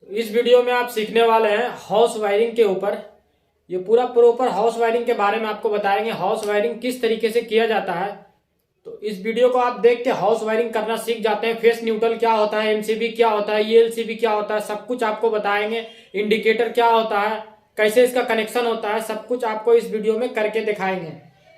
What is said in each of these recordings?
इस वीडियो में आप सीखने वाले हैं हाउस वायरिंग के ऊपर। ये पूरा प्रॉपर हाउस वायरिंग के बारे में आपको बताएंगे, हाउस वायरिंग किस तरीके से किया जाता है। तो इस वीडियो को आप देख के हाउस वायरिंग करना सीख जाते हैं। फेस न्यूट्रल क्या होता है, एमसीबी क्या होता है, ईएलसीबी क्या होता है, सब कुछ आपको बताएंगे। इंडिकेटर क्या होता है, कैसे इसका कनेक्शन होता है, सब कुछ आपको इस वीडियो में करके दिखाएंगे।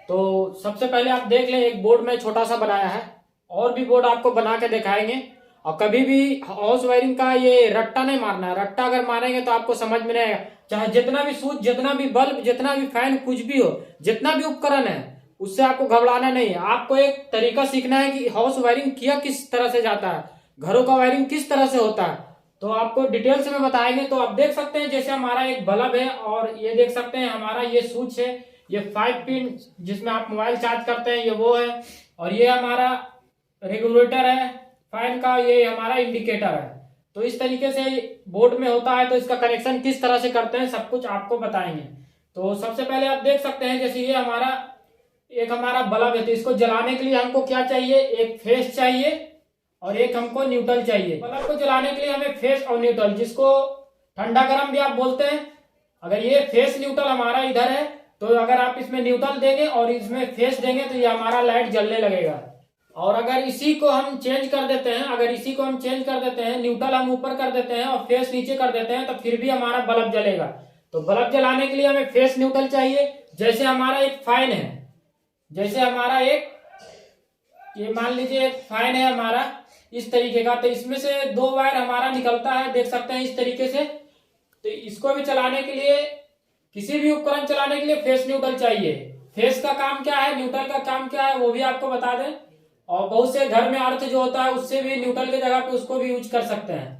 तो सबसे पहले आप देख लें, एक बोर्ड में छोटा सा बनाया है, और भी बोर्ड आपको बना के दिखाएंगे। और कभी भी हाउस वायरिंग का ये रट्टा नहीं मारना है। रट्टा अगर मारेंगे तो आपको समझ में नहीं आएगा। चाहे जितना भी स्विच, जितना भी बल्ब, जितना भी फैन, कुछ भी हो, जितना भी उपकरण है, उससे आपको घबराना नहीं है। आपको एक तरीका सीखना है कि हाउस वायरिंग किया किस तरह से जाता है, घरों का वायरिंग किस तरह से होता है। तो आपको डिटेल्स में बताएंगे। तो आप देख सकते हैं, जैसे हमारा एक बल्ब है, और ये देख सकते हैं हमारा ये स्विच है, ये 5 पिन जिसमें आप मोबाइल चार्ज करते हैं, ये वो है। और ये हमारा रेगुलेटर है फैन का, ये हमारा इंडिकेटर है। तो इस तरीके से बोर्ड में होता है। तो इसका कनेक्शन किस तरह से करते हैं, सब कुछ आपको बताएंगे। तो सबसे पहले आप देख सकते हैं, जैसे ये हमारा बल्ब है, तो इसको जलाने के लिए हमको क्या चाहिए, एक फेस चाहिए और एक हमको न्यूट्रल चाहिए। बल्ब को जलाने के लिए हमें फेस और न्यूट्रल, जिसको ठंडा गर्म भी आप बोलते हैं। अगर ये फेस न्यूट्रल हमारा इधर है, तो अगर आप इसमें न्यूट्रल देंगे और इसमें फेस देंगे तो ये हमारा लाइट जलने लगेगा। और अगर इसी को हम चेंज कर देते हैं, न्यूट्रल हम ऊपर कर देते हैं और फेस नीचे कर देते हैं, तो फिर भी हमारा बल्ब जलेगा। तो बल्ब जलाने के लिए हमें फेस न्यूट्रल चाहिए। जैसे हमारा एक फैन है, ये मान लीजिए एक फैन है हमारा इस तरीके का, तो इसमें से 2 वायर हमारा निकलता है, देख सकते हैं इस तरीके से। तो इसको भी चलाने के लिए, किसी भी उपकरण चलाने के लिए फेस न्यूट्रल चाहिए। फेस का काम क्या है, न्यूट्रल का काम क्या है, वो भी आपको बता दें। और बहुत से घर में अर्थ जो होता है, उससे भी न्यूट्रल की जगह पे उसको भी यूज कर सकते हैं।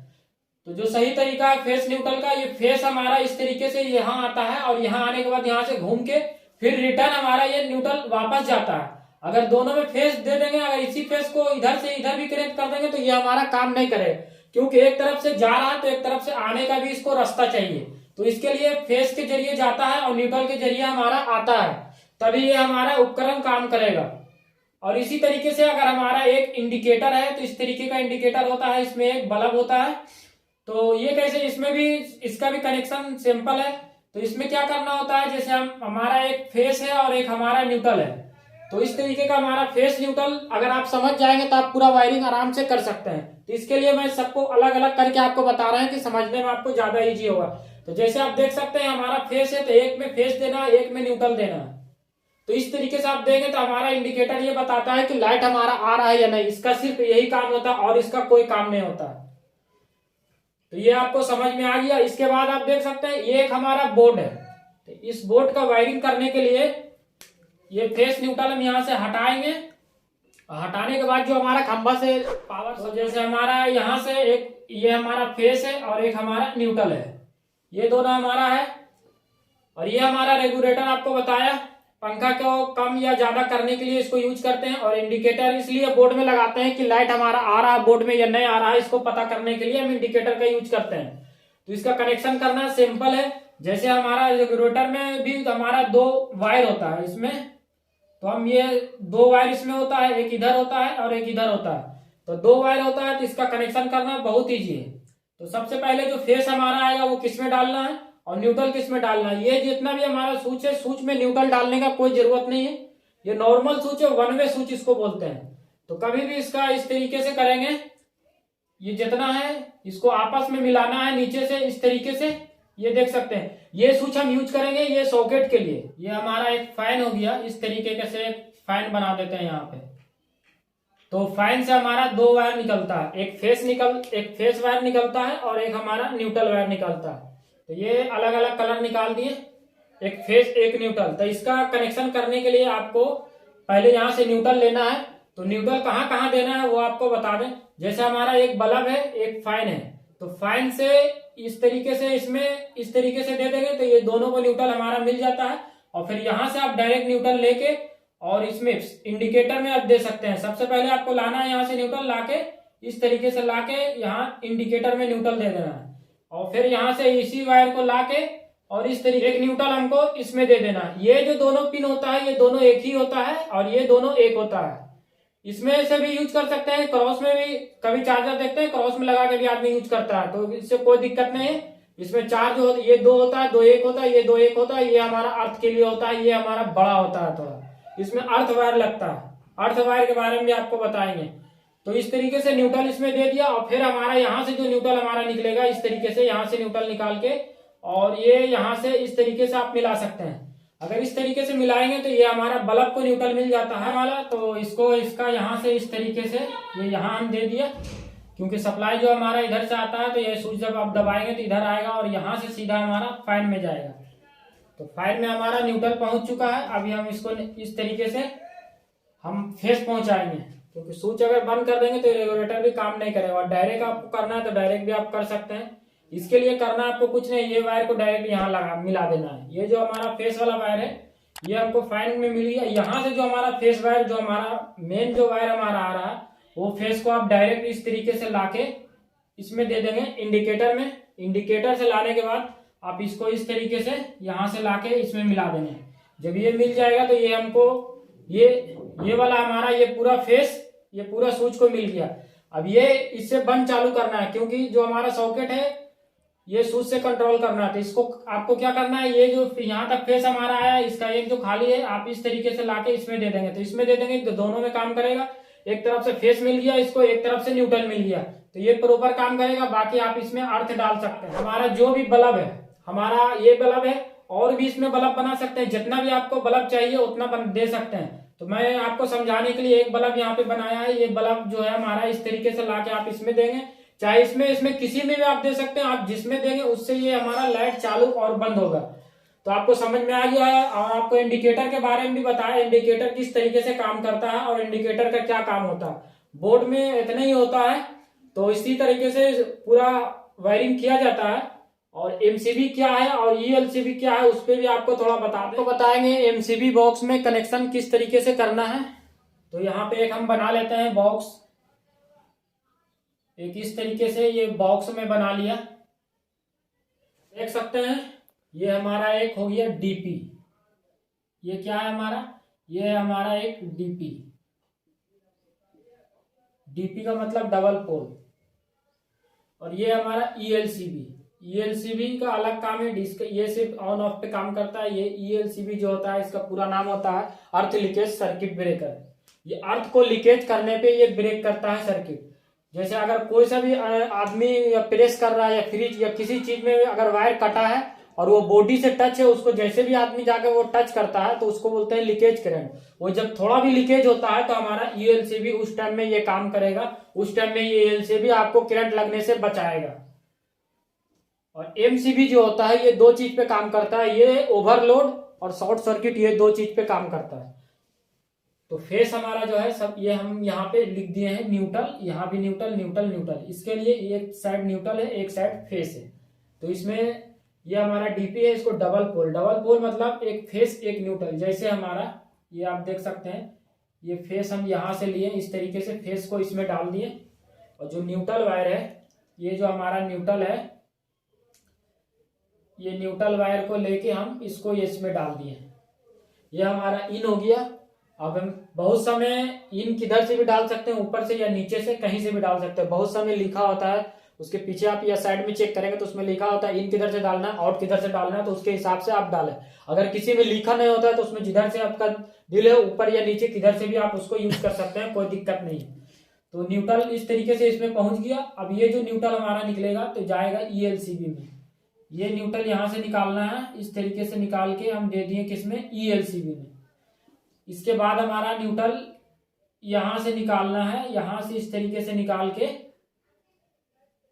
तो जो सही तरीका है फेस न्यूट्रल का, ये फेस हमारा इस तरीके से यहाँ आता है, और यहाँ आने के बाद यहाँ से घूम के फिर रिटर्न हमारा ये न्यूट्रल वापस जाता है। अगर दोनों में फेस दे देंगे, अगर इसी फेस को इधर से इधर भी कनेक्ट कर देंगे, तो ये हमारा काम नहीं करेगा, क्योंकि एक तरफ से जा रहा है तो एक तरफ से आने का भी इसको रास्ता चाहिए। तो इसके लिए फेस के जरिए जाता है और न्यूट्रल के जरिए हमारा आता है, तभी ये हमारा उपकरण काम करेगा। और इसी तरीके से अगर हमारा एक इंडिकेटर है, तो इस तरीके का इंडिकेटर होता है, इसमें एक बल्ब होता है। तो ये कैसे, इसमें भी इसका भी कनेक्शन सिंपल है। तो इसमें क्या करना होता है, जैसे हमारा एक फेस है और एक हमारा न्यूट्रल है। तो इस तरीके का हमारा फेस न्यूट्रल अगर आप समझ जाएंगे तो आप पूरा वायरिंग आराम से कर सकते हैं। तो इसके लिए मैं सबको अलग अलग करके आपको बता रहा हूं कि समझने में आपको ज्यादा इजी होगा। तो जैसे आप देख सकते हैं हमारा फेस है, तो एक में फेस देना है, एक में न्यूट्रल देना है। तो इस तरीके से आप देंगे तो हमारा इंडिकेटर ये बताता है कि लाइट हमारा आ रहा है या नहीं। इसका सिर्फ यही काम होता है और इसका कोई काम नहीं होता। तो ये आपको समझ में आ गया। इसके बाद आप देख सकते हैं ये एक हमारा बोर्ड है। तो इस बोर्ड का वायरिंग करने के लिए ये फेस न्यूट्रल हम यहाँ से हटाएंगे। हटाने के बाद जो हमारा खंभा से पावर, तो जैसे हमारा यहाँ से एक ये हमारा फेस है और एक हमारा न्यूट्रल है, ये दोनों हमारा है। और ये हमारा रेगुलेटर आपको बताया, पंखा को कम या ज्यादा करने के लिए इसको यूज करते हैं। और इंडिकेटर इसलिए बोर्ड में लगाते हैं कि लाइट हमारा आ रहा है बोर्ड में या नहीं आ रहा है, इसको पता करने के लिए हम इंडिकेटर का यूज करते हैं। तो इसका कनेक्शन करना सिंपल है। जैसे हमारा रेगुलेटर में भी हमारा 2 वायर होता है इसमें, तो हम ये 2 वायर इसमें होता है, एक इधर होता है और एक इधर होता है। तो 2 वायर होता है, तो इसका कनेक्शन करना बहुत ईजी है। तो सबसे पहले जो फेस हमारा आएगा वो किस में डालना है और न्यूट्रल किस में डालना है। ये जितना भी हमारा स्विच है, स्विच में न्यूट्रल डालने का कोई जरूरत नहीं है। ये नॉर्मल स्विच है, 1 वे स्विच इसको बोलते हैं। तो कभी भी इसका इस तरीके से करेंगे, ये जितना है इसको आपस में मिलाना है नीचे से इस तरीके से। ये देख सकते हैं ये स्विच हम यूज करेंगे ये सॉकेट के लिए। ये हमारा एक फैन हो गया, इस तरीके से एक फैन बना देते हैं यहाँ पे। तो फैन से हमारा 2 वायर निकलता है, एक फेस वायर निकलता है और एक हमारा न्यूट्रल वायर निकलता है। तो ये अलग अलग कलर निकाल दिए, एक फेस एक न्यूट्रल। तो इसका कनेक्शन करने के लिए आपको पहले यहाँ से न्यूट्रल लेना है। तो न्यूट्रल कहाँ कहाँ देना है वो आपको बता दें। जैसे हमारा एक बल्ब है, एक फैन है, तो फैन से इस तरीके से इसमें इस तरीके से दे देंगे, तो ये दोनों को न्यूट्रल हमारा मिल जाता है। और फिर यहाँ से आप डायरेक्ट न्यूट्रल लेके और इसमें इंडिकेटर में आप दे सकते हैं। सबसे पहले आपको लाना है यहाँ से न्यूट्रल लाके, इस तरीके से लाके यहाँ इंडिकेटर में न्यूट्रल दे देना है। और फिर यहाँ से इसी वायर को लाके और इस तरीके एक न्यूट्रल हमको इसमें दे देना है। ये जो दोनों पिन होता है, ये दोनों एक ही होता है और ये दोनों एक होता है। इसमें से भी यूज कर सकते हैं, क्रॉस में भी कभी चार्जर देखते हैं क्रॉस में लगा के भी आदमी यूज करता है, तो इससे कोई दिक्कत नहीं है। इसमें चार्ज हो ये दो होता है, दो एक होता है, ये दो एक होता है, ये हमारा अर्थ के लिए होता है, ये हमारा बड़ा होता है थोड़ा। इसमें अर्थ वायर लगता है, अर्थ वायर के बारे में भी आपको बताएंगे। तो इस तरीके से न्यूट्रल इसमें दे दिया, और फिर हमारा यहाँ से जो न्यूट्रल हमारा निकलेगा इस तरीके से, यहाँ से न्यूट्रल निकाल के और ये यहाँ से इस तरीके से आप मिला सकते हैं। अगर इस तरीके से मिलाएंगे तो ये हमारा बल्ब को न्यूट्रल मिल जाता है हमारा। तो इसको इसका यहाँ से इस तरीके से ये यहाँ हम दे दिया, क्योंकि सप्लाई जो हमारा इधर से आता है, तो ये स्विच जब आप दबाएंगे तो इधर आएगा और यहाँ से सीधा हमारा फैन में जाएगा। तो फैन में हमारा न्यूट्रल पहुंच चुका है। अभी हम इसको इस तरीके से हम फेस पहुंचाएंगे, क्योंकि स्विच अगर बंद कर देंगे तो रेगुलेटर भी काम नहीं करेगा। और डायरेक्ट आपको करना है तो डायरेक्ट भी आप कर सकते हैं। इसके लिए करना आपको कुछ नहीं, ये वायर को डायरेक्ट यहाँ लगा मिला देना है। ये जो हमारा फेस वाला वायर है ये हमको फैन में मिल गया। यहाँ से जो हमारा फेस वायर, जो हमारा मेन जो वायर हमारा आ रहा है, वो फेस को आप डायरेक्ट इस तरीके से लाके इसमें दे देंगे इंडिकेटर में। इंडिकेटर से लाने के बाद आप इसको इस तरीके से यहाँ से लाके इसमें मिला देंगे। जब ये मिल जाएगा तो ये हमको ये वाला हमारा ये पूरा फेस, ये पूरा स्विच को मिल गया। अब ये इससे बंद चालू करना है, क्योंकि जो हमारा सॉकेट है ये स्विच से कंट्रोल करना है। तो इसको आपको क्या करना है, ये जो यहाँ तक फेस हमारा आया इसका एक जो खाली है आप इस तरीके से लाके इसमें दे देंगे। तो इसमें दे देंगे तो दोनों में काम करेगा। एक तरफ से फेस मिल गया इसको, एक तरफ से न्यूट्रल मिल गया, तो ये प्रॉपर काम करेगा। बाकी आप इसमें अर्थ डाल सकते हैं। हमारा जो भी बल्ब है, हमारा ये बल्ब है, और भी इसमें बल्ब बना सकते हैं। जितना भी आपको बल्ब चाहिए उतना दे सकते हैं। तो मैं आपको समझाने के लिए एक बल्ब यहाँ पे बनाया है। ये बल्ब जो है हमारा इस तरीके से लाके आप इसमें देंगे, चाहे इसमें किसी में भी आप दे सकते हैं। आप जिसमें देंगे उससे ये हमारा लाइट चालू और बंद होगा। तो आपको समझ में आ गया है। और आपको इंडिकेटर के बारे में भी बताया, इंडिकेटर किस तरीके से काम करता है और इंडिकेटर का क्या काम होता है। बोर्ड में इतना ही होता है, तो इसी तरीके से पूरा वायरिंग किया जाता है। और एमसीबी क्या है और ईएलसीबी क्या है उस पर भी आपको थोड़ा बताएंगे। एमसीबी बॉक्स में कनेक्शन किस तरीके से करना है। तो यहाँ पे एक हम बना लेते हैं बॉक्स, एक इस तरीके से ये बॉक्स में बना लिया, देख सकते हैं। ये हमारा एक हो गया डीपी। ये क्या है हमारा, ये हमारा एक डीपी। डीपी का मतलब डबल पोल। और ये हमारा ईएलसीबी। ईएलसीबी का अलग काम है, ये सिर्फ ऑन ऑफ पे काम करता है। ये ईएलसीबी जो होता है इसका पूरा नाम होता है अर्थ लीकेज सर्किट ब्रेकर। ये अर्थ को लीकेज करने पे ये ब्रेक करता है सर्किट। जैसे अगर कोई सा भी आदमी या प्रेस कर रहा है या फ्रिज या किसी चीज में अगर वायर कटा है और वो बॉडी से टच है, उसको जैसे भी आदमी जाकर वो टच करता है तो उसको बोलते हैं लीकेज करंट। वो जब थोड़ा भी लीकेज होता है तो हमारा ईएलसीबी उस टाइम में ये काम करेगा। उस टाइम में ये ईएलसीबी आपको करंट लगने से बचाएगा। और एमसीबी जो होता है ये दो चीज पे काम करता है, ये ओवरलोड और शॉर्ट सर्किट, ये दो चीज पे काम करता है। तो फेस हमारा जो है सब ये हम यहाँ पे लिख दिए हैं न्यूट्रल, यहाँ भी न्यूट्रल न्यूट्रल न्यूट्रल। इसके लिए एक साइड न्यूट्रल है, एक साइड फेस है। तो इसमें ये हमारा डीपी है, इसको डबल पोल। डबल पोल मतलब एक फेस एक न्यूट्रल। जैसे हमारा ये आप देख सकते हैं, ये फेस हम यहाँ से लिए इस तरीके से, फेस को इसमें डाल दिए। और जो न्यूट्रल वायर है, ये जो हमारा न्यूट्रल है, ये न्यूट्रल वायर को लेके हम इसको इसमें डाल दिए। ये हमारा इन हो गया। अब हम बहुत समय इन किधर से भी डाल सकते हैं, ऊपर से या नीचे से, कहीं से भी डाल सकते हैं। बहुत समय लिखा होता है उसके पीछे, आप या साइड में चेक करेंगे तो उसमें लिखा होता है इन किधर से डालना है, आउट किधर से डालना है, तो उसके हिसाब से आप डालें। अगर किसी में लिखा नहीं होता है तो उसमें जिधर से आपका दिल है, ऊपर या नीचे किधर से भी आप उसको यूज कर सकते हैं, कोई दिक्कत नहीं। तो न्यूट्रल इस तरीके से इसमें पहुंच गया। अब ये जो न्यूट्रल हमारा निकलेगा तो जाएगा ईएलसीबी में। ये न्यूट्रल यहाँ से निकालना है, इस तरीके से निकाल के हम दे दिए किसमें, ईएलसीबी में। इसके बाद हमारा न्यूट्रल यहां से निकालना है, यहां से इस तरीके से निकाल के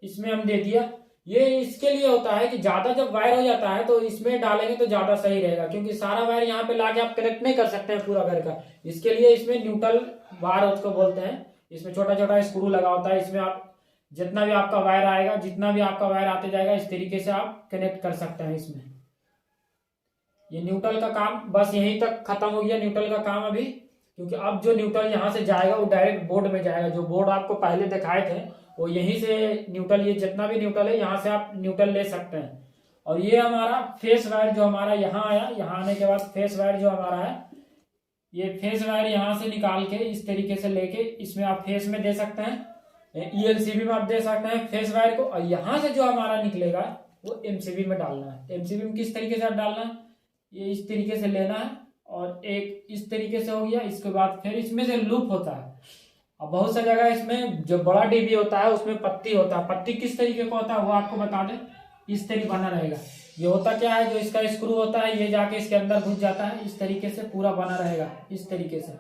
इसमें हम दे दिया। ये इसके लिए होता है कि ज्यादा जब वायर हो जाता है तो इसमें डालेंगे तो ज्यादा सही रहेगा, क्योंकि सारा वायर यहाँ पे लाके आप कनेक्ट नहीं कर सकते हैं पूरा घर का। इसके लिए इसमें न्यूट्रल वायर उसको बोलते हैं। इसमें छोटा छोटा स्क्रू लगा होता है, इसमें आप जितना भी आपका वायर आएगा, जितना भी आपका वायर आते जाएगा, इस तरीके से आप कनेक्ट कर सकते हैं इसमें। ये न्यूट्रल का काम बस यहीं तक खत्म हो गया, न्यूट्रल का काम अभी। क्योंकि अब जो न्यूट्रल यहाँ से जाएगा वो डायरेक्ट बोर्ड में जाएगा। जो बोर्ड आपको पहले दिखाए थे वो यहीं से न्यूट्रल, ये जितना भी न्यूट्रल है यहाँ से आप न्यूट्रल ले सकते हैं। और ये हमारा फेस वायर जो हमारा यहाँ आया, यहाँ आने के बाद फेस वायर जो हमारा है ये फेस वायर यहाँ से निकाल के इस तरीके से लेके इसमें आप फेस में दे सकते हैं, ईएलसीबी में आप दे सकते हैं फेस वायर को, और यहाँ से जो हमारा निकलेगा वो एमसीबी में डालना है। एमसीबी में किस तरीके से डालना है, ये इस तरीके से लेना है और एक इस तरीके से हो गया। इसके बाद फिर इसमें से लूप होता है। अब बहुत सा जगह इसमें जो बड़ा डीबी होता है उसमें पत्ती होता है। पत्ती किस तरीके का होता है वो आपको बता दें, इस तरीके बना रहेगा। ये होता क्या है, जो इसका स्क्रू होता है ये जाके इसके अंदर घुस जाता है, इस तरीके से पूरा बना रहेगा। इस तरीके से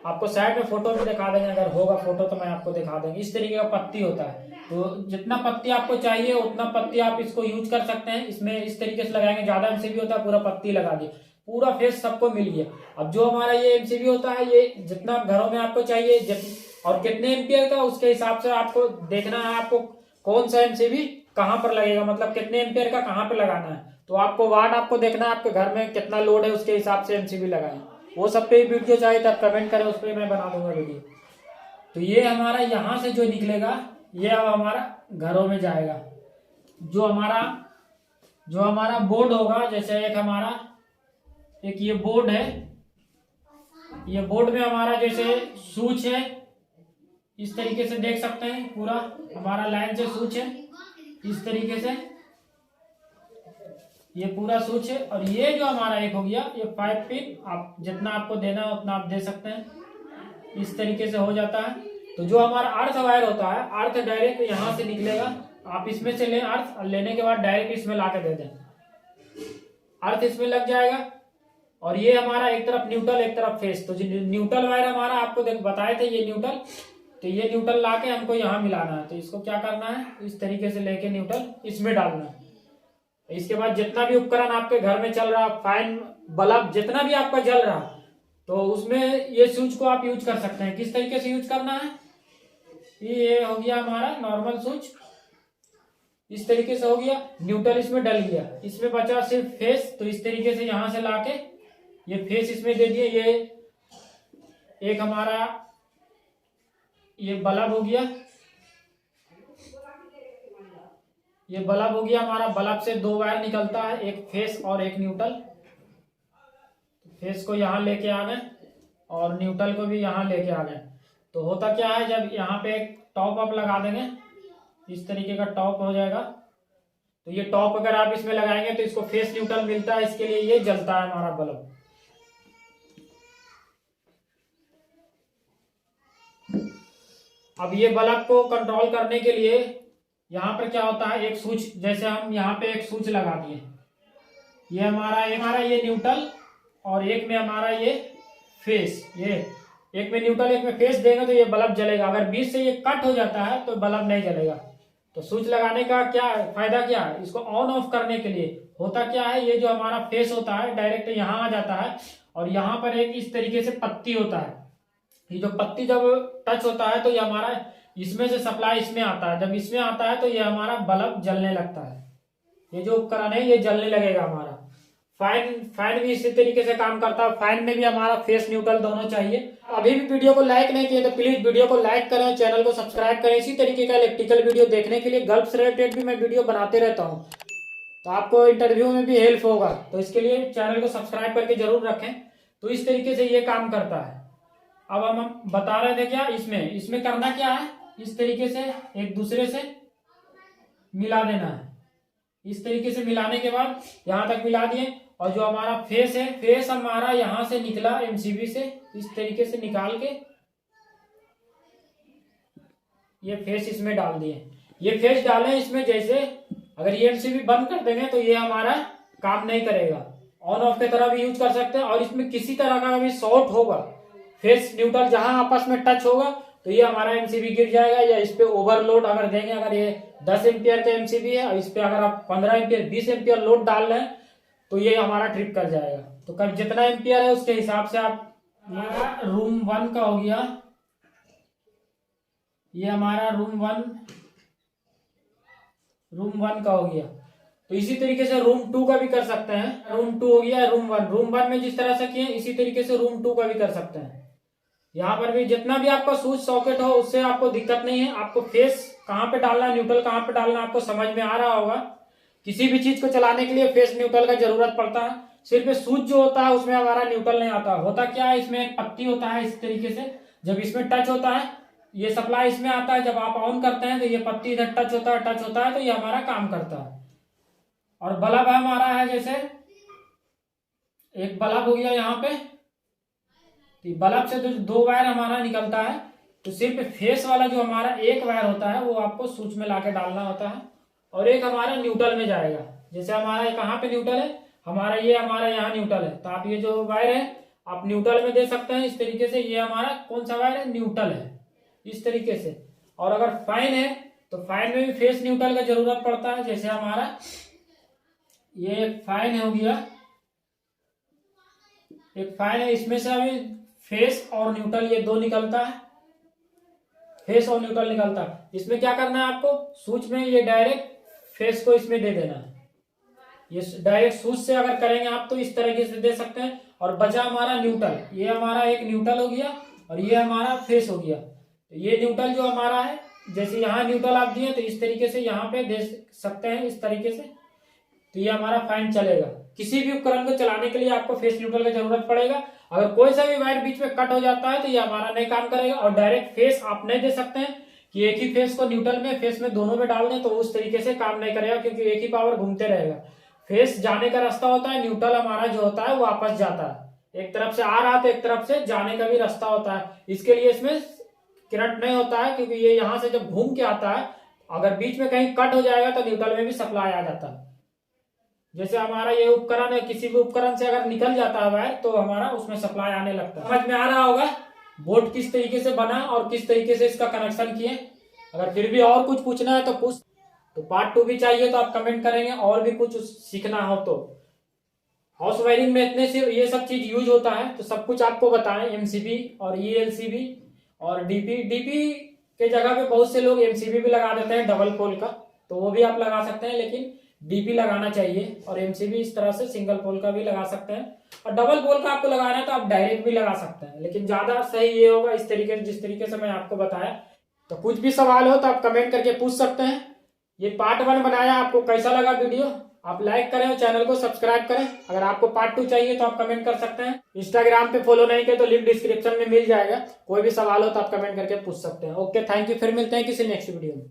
आपको साइड में फोटो भी दिखा देंगे, अगर होगा फोटो तो मैं आपको दिखा देंगे। इस तरीके का पत्ती होता है। तो जितना पत्ती आपको चाहिए उतना पत्ती आप इसको यूज कर सकते हैं। इसमें इस तरीके से लगाएंगे, ज्यादा एमसीबी होता है पूरा पत्ती लगा दिए, पूरा फेस सबको मिल गया। अब जो हमारा ये एमसीबी होता है ये जितना घरों में आपको चाहिए और कितने एम्पियर का उसके हिसाब से आपको देखना है, आपको कौन सा एमसीबी कहाँ पर लगेगा, मतलब कितने एम्पियर का कहाँ पे लगाना है। तो आपको वाट आपको देखना है, आपके घर में कितना लोड है उसके हिसाब से एमसीबी लगाएं। वो सब पे वीडियो चाहिए तो आप कमेंट करें, उस पर मैं बना दूंगा वीडियो। तो ये हमारा यहाँ से जो निकलेगा ये अब हमारा घरों में जाएगा। जो हमारा बोर्ड होगा, जैसे एक ये बोर्ड है, ये बोर्ड में हमारा जैसे स्विच है, इस तरीके से देख सकते हैं पूरा हमारा लाइन से स्विच है, इस तरीके से ये पूरा स्विच है। और ये जो हमारा एक हो गया ये 5 पिन, आप जितना आपको देना है उतना आप दे सकते हैं, इस तरीके से हो जाता है। तो जो हमारा अर्थ वायर होता है, अर्थ डायरेक्ट यहाँ से निकलेगा, आप इसमें से लें अर्थ, और लेने के बाद डायरेक्ट इसमें ला के दे दें, अर्थ इसमें लग जाएगा। और ये हमारा एक तरफ न्यूट्रल एक तरफ फेस। तो जो न्यूट्रल वायर हमारा आपको बताए थे ये न्यूट्रल, तो ये न्यूट्रल लाके हमको यहाँ मिलाना है। तो इसको क्या करना है, इस तरीके से लेके न्यूट्रल इसमें डालना है। इसके बाद जितना भी उपकरण आपके घर में चल रहा, फैन बल्ब जितना भी आपका जल रहा, तो उसमें ये स्विच को आप यूज कर सकते हैं। किस तरीके से यूज करना है, ये हो गया हमारा नॉर्मल स्विच, इस तरीके से हो गया, न्यूट्रल इसमें डल गया, इसमें बचा सिर्फ फेस। तो इस तरीके से यहां से लाके ये फेस इसमें दे दिए। ये एक हमारा ये बल्ब हो गया, ये बल्ब हो गया हमारा। बल्ब से 2 वायर निकलता है, एक फेस और एक न्यूट्रल। फेस को यहाँ लेके आ गए और न्यूट्रल को भी यहाँ लेके आ गए। तो होता क्या है, जब यहाँ पे एक टॉप अप लगा देंगे, इस तरीके का टॉप हो जाएगा। तो ये टॉप अगर आप इसमें लगाएंगे तो इसको फेस न्यूट्रल मिलता है, इसके लिए ये जलता है हमारा बल्ब। अब ये बल्ब को कंट्रोल करने के लिए यहाँ पर क्या होता है, एक स्विच, जैसे हम यहाँ पे एक स्विच लगा दिए, ये हमारा ये न्यूट्रल और एक में हमारा ये फेस, ये एक में न्यूट्रल एक में फेस देंगे तो ये बल्ब जलेगा। अगर बीच से ये कट हो जाता है तो बल्ब नहीं जलेगा। तो स्विच लगाने का क्या फायदा, क्या है, इसको ऑन ऑफ करने के लिए होता क्या है, ये जो हमारा फेस होता है डायरेक्ट यहाँ आ जाता है और यहाँ पर एक इस तरीके से पत्ती होता है। ये जो पत्ती जब टच होता है तो ये हमारा इसमें से सप्लाई इसमें आता है, जब इसमें आता है तो ये हमारा बल्ब जलने लगता है। ये जो उपकरण है ये जलने लगेगा हमारा। फैन भी इसी तरीके से काम करता है। फैन में भी हमारा फेस न्यूट्रल दोनों चाहिए। अभी भी वीडियो को लाइक नहीं किए तो प्लीज वीडियो को लाइक करें, चैनल को सब्सक्राइब करें। इसी तरीके का इलेक्ट्रिकल वीडियो देखने के लिए गर्ल्स रिलेटेड भी मैं वीडियो बनाते रहता हूँ, तो आपको इंटरव्यू में भी हेल्प होगा। तो इसके लिए चैनल को सब्सक्राइब करके जरूर रखें। तो इस तरीके से ये काम करता है। अब हम बता रहे थे क्या, इसमें करना क्या है, इस तरीके से एक दूसरे से मिला देना है। इस तरीके से मिलाने के बाद यहां तक मिला दिए और जो हमारा फेस है, फेस हमारा यहां से निकला एमसीबी से, इस तरीके से निकाल के ये फेस इसमें डाल दिए। ये फेस डालें इसमें, जैसे अगर ये एमसीबी बंद कर देंगे तो ये हमारा काम नहीं करेगा। ऑन ऑफ की तरह भी यूज कर सकते हैं। और इसमें किसी तरह का भी शॉर्ट होगा, फेस न्यूट्रल जहां आपस में टच होगा तो ये हमारा एमसीबी गिर जाएगा। या इस पे ओवरलोड अगर देंगे, अगर ये 10 एम्पियर का एमसीबी है और इस पे अगर आप 15 एम्पियर 20 एम्पियर लोड डाल रहे हैं तो ये हमारा ट्रिप कर जाएगा। तो कब जितना एम्पियर है उसके हिसाब से आप, रूम 1 का हो गया, ये हमारा रूम 1 का हो गया। तो इसी तरीके से रूम 2 का भी कर सकते हैं। रूम 2 हो गया, रूम 1 में जिस तरह से किए इसी तरीके से रूम 2 का भी कर सकते हैं। यहाँ पर भी जितना भी आपका स्विच सॉकेट हो उससे आपको दिक्कत नहीं है। आपको फेस कहाँ पे डालना है, न्यूट्रल कहाँ पे डालना है, आपको समझ में आ रहा होगा। किसी भी चीज को चलाने के लिए फेस न्यूट्रल का जरूरत पड़ता है। सिर्फ स्विच जो होता है उसमें हमारा न्यूट्रल नहीं आता। होता क्या है, इसमें एक पट्टी होता है इस तरीके से, जब इसमें टच होता है ये सप्लाई इसमें आता है, जब आप ऑन करते हैं तो ये पट्टी इधर टच होता है तो ये हमारा काम करता है। और बल्ब हमारा है, जैसे एक बल्ब हो गया यहाँ पे, तो बल्ब से दो वायर हमारा निकलता है, तो सिर्फ फेस वाला जो हमारा एक वायर होता है वो आपको स्विच में लाके डालना होता है, और एक हमारा न्यूट्रल में जाएगा। जैसे हमारा कहाँ पे न्यूट्रल है, हमारा यहाँ न्यूट्रल है, तो आप ये जो वायर है आप न्यूट्रल में दे सकते हैं इस तरीके से। ये हमारा कौन सा वायर है, न्यूट्रल है, इस तरीके से। और अगर फैन है तो फैन में भी फेस न्यूट्रल का जरूरत पड़ता है। जैसे हमारा ये एक फैन हो गया, एक फैन है, इसमें से अभी फेस और न्यूट्रल ये दो निकलता है, फेस और न्यूट्रल निकलता है। इसमें क्या करना है आपको, स्विच में ये डायरेक्ट फेस को इसमें दे देना है। ये डायरेक्ट स्विच से अगर करेंगे आप तो इस तरीके से दे सकते हैं। और बचा हमारा न्यूट्रल, ये हमारा एक न्यूट्रल हो गया और ये हमारा फेस हो गया। तो ये न्यूट्रल जो हमारा है, जैसे यहाँ न्यूट्रल आप दिए तो इस तरीके से यहाँ पे दे सकते हैं इस तरीके से, तो ये हमारा फैन चलेगा। किसी भी उपकरण को चलाने के लिए आपको फेस न्यूट्रल की जरूरत पड़ेगा। अगर कोई सा भी वायर बीच में कट हो जाता है तो ये हमारा नहीं काम करेगा। और डायरेक्ट फेस आप नहीं दे सकते हैं कि एक ही फेस को न्यूट्रल में फेस में दोनों में डाल दें, तो उस तरीके से काम नहीं करेगा, क्योंकि एक ही पावर घूमते रहेगा। फेस जाने का रास्ता होता है, न्यूट्रल हमारा जो होता है वापस जाता है। एक तरफ से आ रहा तो एक तरफ से जाने का भी रास्ता होता है। इसके लिए इसमें करंट नहीं होता है, क्योंकि ये यहाँ से जब घूम के आता है, अगर बीच में कहीं कट हो जाएगा तो न्यूट्रल में भी सप्लाई आ जाता है। जैसे हमारा ये उपकरण है, किसी भी उपकरण से अगर निकल जाता है वायर तो हमारा उसमें सप्लाई आने लगता है। समझ में आ रहा होगा बोर्ड किस तरीके से बना और किस तरीके से इसका कनेक्शन किए। अगर फिर भी और कुछ पूछना है तो पूछ, तो पार्ट 2 भी चाहिए तो आप कमेंट करेंगे, और भी कुछ सीखना हो तो। हाउस वायरिंग में इतने से ये सब चीज यूज होता है, तो सब कुछ आपको बताएं। एमसीबी और ईएलसीबी और डीपी के जगह पे बहुत से लोग एमसीबी भी लगा देते हैं डबल पोल का, तो वो भी आप लगा सकते हैं, लेकिन डीपी लगाना चाहिए। और एमसीबी इस तरह से सिंगल पोल का भी लगा सकते हैं, और डबल पोल का आपको लगाना है तो आप डायरेक्ट भी लगा सकते हैं, लेकिन ज्यादा सही ये होगा इस तरीके से जिस तरीके से मैं आपको बताया। तो कुछ भी सवाल हो तो आप कमेंट करके पूछ सकते हैं। ये पार्ट 1 बनाया, आपको कैसा लगा वीडियो, आप लाइक करें और चैनल को सब्सक्राइब करें। अगर आपको पार्ट 2 चाहिए तो आप कमेंट कर सकते हैं। इंस्टाग्राम पे फॉलो नहीं किया तो लिंक डिस्क्रिप्शन में मिल जाएगा। कोई भी सवाल हो तो आप कमेंट करके पूछ सकते हैं। Okay, thank you. फिर मिलते हैं किसी नेक्स्ट वीडियो में।